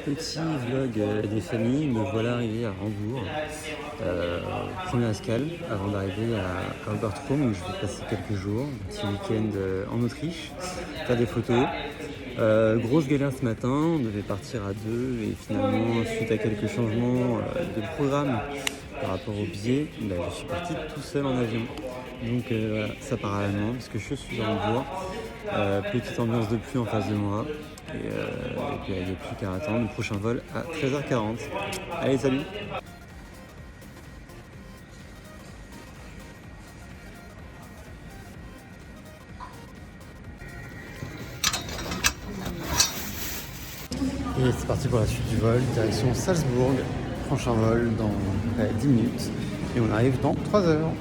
Petit vlog des familles, me voilà arrivé à Hambourg. Première escale avant d'arriver à Obertraum où je vais passer quelques jours, un petit week-end en Autriche, faire des photos. Grosse galère ce matin, on devait partir à deux et finalement suite à quelques changements de programme par rapport au billet, je suis parti tout seul en avion. Donc voilà, ça part à l'allemand parce que je suis à Hambourg. Petite ambiance de pluie en face de moi. Et puis il n'y a plus qu'à attendre le prochain vol à 13h40. Allez, salut! Et c'est parti pour la suite du vol, direction Salzbourg. Prochain vol dans 10 minutes. Et on arrive dans 3 heures.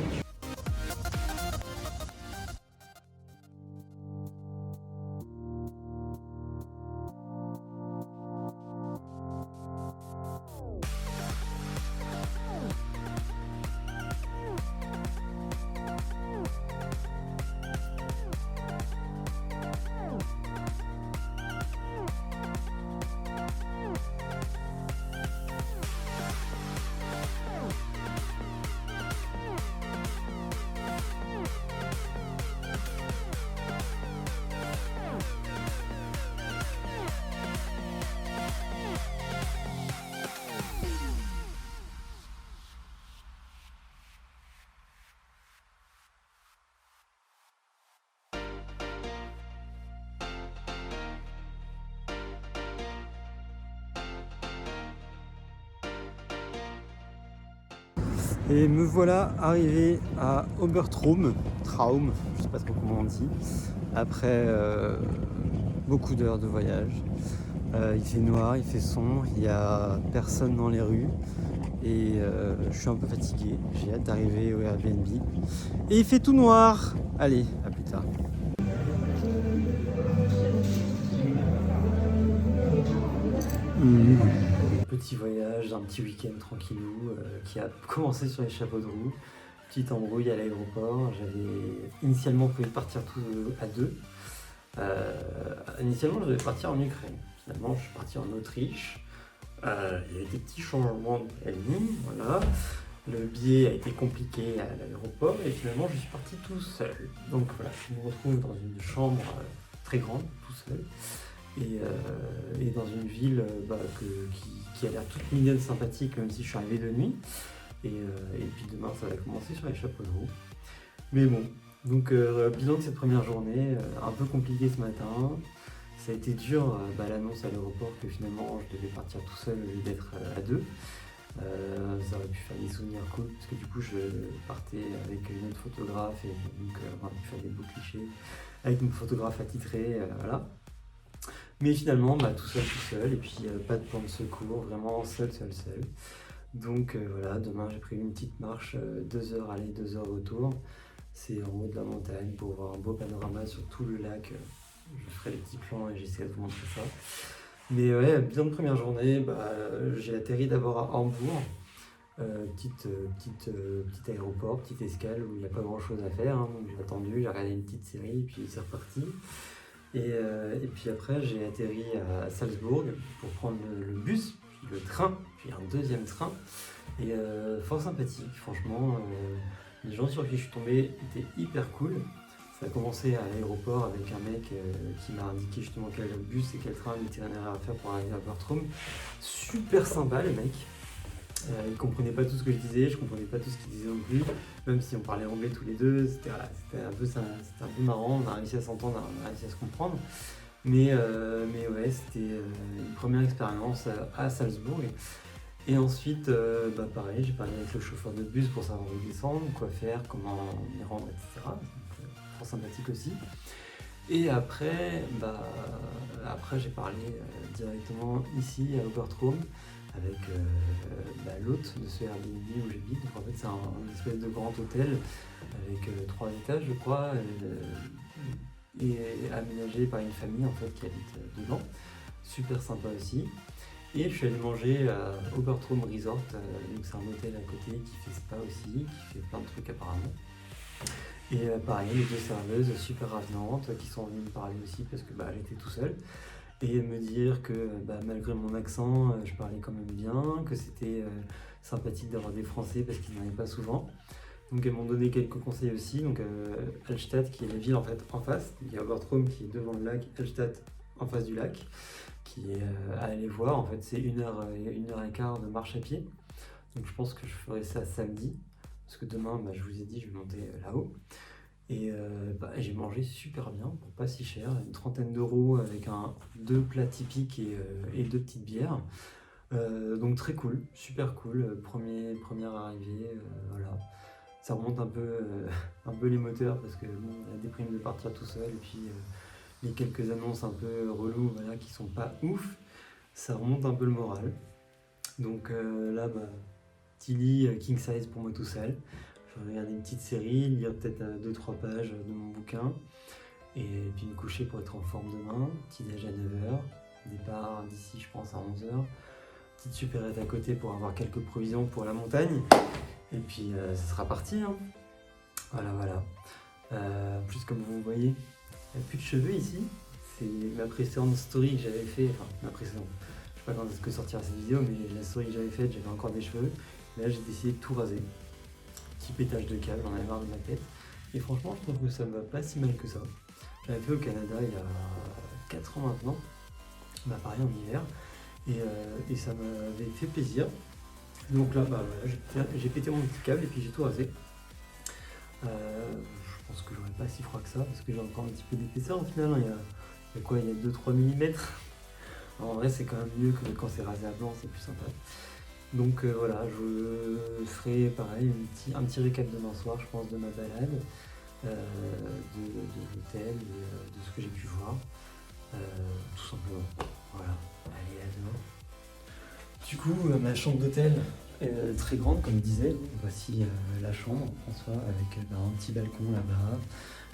Et me voilà arrivé à Obertraum, je ne sais pas trop comment on dit, après beaucoup d'heures de voyage. Il fait noir, il fait sombre, il n'y a personne dans les rues et je suis un peu fatigué. J'ai hâte d'arriver au Airbnb. Et il fait tout noir. Allez, à plus tard. Petit voyage, un petit week-end tranquillou qui a commencé sur les chapeaux de roue. Petite embrouille à l'aéroport. J'avais initialement prévu de partir tous à deux. Initialement, je devais partir en Ukraine. Finalement, je suis parti en Autriche. Il y a eu des petits changements de planning, voilà. Le billet a été compliqué à l'aéroport et finalement, je suis parti tout seul. Donc voilà, je me retrouve dans une chambre très grande, tout seul. Et dans une ville qui a l'air toute mignonne, sympathique, même si je suis arrivé de nuit. Et puis demain, ça va commencer sur les chapeaux de roue. Mais bon, donc bilan de cette première journée, un peu compliqué ce matin. Ça a été dur, l'annonce à l'aéroport que finalement je devais partir tout seul au lieu d'être à deux. Ça aurait pu faire des souvenirs cool, parce que du coup je partais avec une autre photographe, et donc on aurait pu faire des beaux clichés avec une photographe attitrée, voilà. Mais finalement, tout seul, et puis pas de plan de secours, vraiment seul. Donc voilà, demain j'ai prévu une petite marche, 2 heures aller, 2 heures retour. C'est en haut de la montagne pour voir un beau panorama sur tout le lac. Je ferai des petits plans et j'essaierai de vous montrer ça. Mais ouais, bien de première journée, j'ai atterri d'abord à Hambourg. Petit aéroport, petite escale où il n'y a pas grand chose à faire, hein. Donc j'ai attendu, j'ai regardé une petite série et puis c'est reparti. Et puis après j'ai atterri à Salzbourg pour prendre le bus, puis le train, puis un deuxième train. Et fort sympathique, franchement, les gens sur qui je suis tombé étaient hyper cool. Ça a commencé à l'aéroport avec un mec qui m'a indiqué justement quel bus et quel train l'itinéraire à faire pour arriver à Obertraum. Super sympa le mec. Il comprenait pas tout ce que je disais, je comprenais pas tout ce qu'il disait non plus, même si on parlait anglais tous les deux, c'était un peu marrant, on a réussi à s'entendre, on a réussi à se comprendre. Mais ouais, c'était une première expérience à Salzbourg. Et ensuite, pareil, j'ai parlé avec le chauffeur de bus pour savoir où descendre, quoi faire, comment y rendre, etc. Donc, fort sympathique aussi. Et après, j'ai parlé directement ici à Obertraum avec l'hôte de ce Airbnb où j'habite. Donc en fait c'est un espèce de grand hôtel avec 3 étages je crois, et aménagé par une famille en fait qui habite dedans. Super sympa aussi. Et je suis allé manger à Obertraum Resort, donc c'est un hôtel à côté qui fait spa aussi, qui fait plein de trucs apparemment. Et pareil, les 2 serveuses super avenantes qui sont venues me parler aussi parce que j'étais tout seul. et me dire que malgré mon accent, je parlais quand même bien, que c'était sympathique d'avoir des Français parce qu'ils n'en avaient pas souvent. Donc elles m'ont donné quelques conseils aussi. Donc Hallstatt, qui est la ville en fait en face. Il y a Obertraum qui est devant le lac, Hallstatt en face du lac, qui est à aller voir. En fait, c'est 1 heure et quart de marche à pied. Donc je pense que je ferai ça samedi, parce que demain, je vous ai dit, je vais monter là-haut. Et j'ai mangé super bien, pour pas si cher, une trentaine d'euros avec deux plats typiques et deux petites bières. Donc très cool, super cool, première arrivée, voilà. Ça remonte un peu les moteurs parce que bon, il y a des primes de partir tout seul et puis les quelques annonces un peu reloues voilà, qui sont pas ouf, ça remonte un peu le moral. Donc là, petit lit king size pour moi tout seul. Je vais regarder une petite série, lire peut-être 2-3 pages de mon bouquin et puis me coucher pour être en forme demain. Petit déj à 9h, départ d'ici je pense à 11h. Petite supérette à côté pour avoir quelques provisions pour la montagne. Et puis ça sera parti. Hein. Voilà. En plus, comme vous voyez, il n'y a plus de cheveux ici. C'est ma précédente story que j'avais fait. Enfin, ma précédente. Je sais pas quand est-ce que sortira cette vidéo, mais la story que j'avais faite, j'avais encore des cheveux. Là, j'ai décidé de tout raser. Petit pétage de câble, j'en avais marre de ma tête. Et franchement, je trouve que ça me va pas si mal que ça. J'avais fait au Canada il y a 4 ans maintenant. Pareil en hiver. Et ça m'avait fait plaisir. Donc là, voilà, j'ai pété mon petit câble et puis j'ai tout rasé. Je pense que j'aurais pas si froid que ça parce que j'ai encore un petit peu d'épaisseur au final. Il y a quoi? Il y a 2-3 mm. En vrai, c'est quand même mieux que quand c'est rasé à blanc, c'est plus sympa. Donc voilà, je ferai pareil, un petit récap demain soir, je pense, de ma balade, de l'hôtel, de ce que j'ai pu voir. Tout simplement. Voilà, allez, à demain. Du coup, ma chambre d'hôtel est très grande, comme je disais. Voici la chambre en soi, avec un petit balcon là-bas.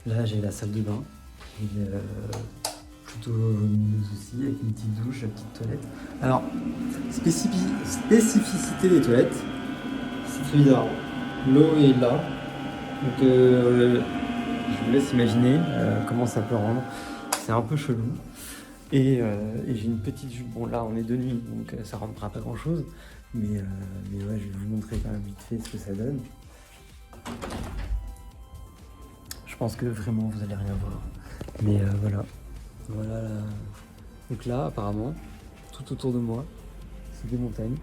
Là, j'ai la salle de bain, qui est plutôt lumineuse aussi, avec une petite douche, une petite toilette. Alors, spécificité des toilettes, c'est très bizarre. L'eau est là, donc je vous laisse imaginer comment ça peut rendre. C'est un peu chelou. Et j'ai une petite jupe. Bon, là, on est de nuit, donc ça ne rendra pas grand-chose. Mais ouais, je vais vous montrer quand même vite fait ce que ça donne. Je pense que vraiment, vous allez rien voir. Mais voilà. Voilà. Là. Donc là, apparemment, tout autour de moi, c'est des montagnes.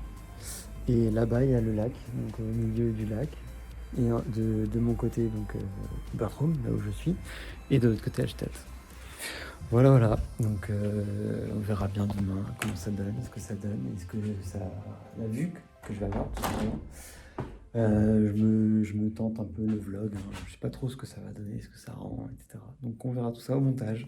Et là-bas, il y a le lac, donc au milieu du lac. Et de mon côté, donc Obertraum, là où je suis. Et de l'autre côté, Hallstatt. Voilà, donc on verra bien demain comment ça donne, ce que ça donne, est-ce que ça, la vue que je vais avoir tout simplement. Je me tente un peu le vlog, hein. Je sais pas trop ce que ça va donner, ce que ça rend, etc. Donc on verra tout ça au montage.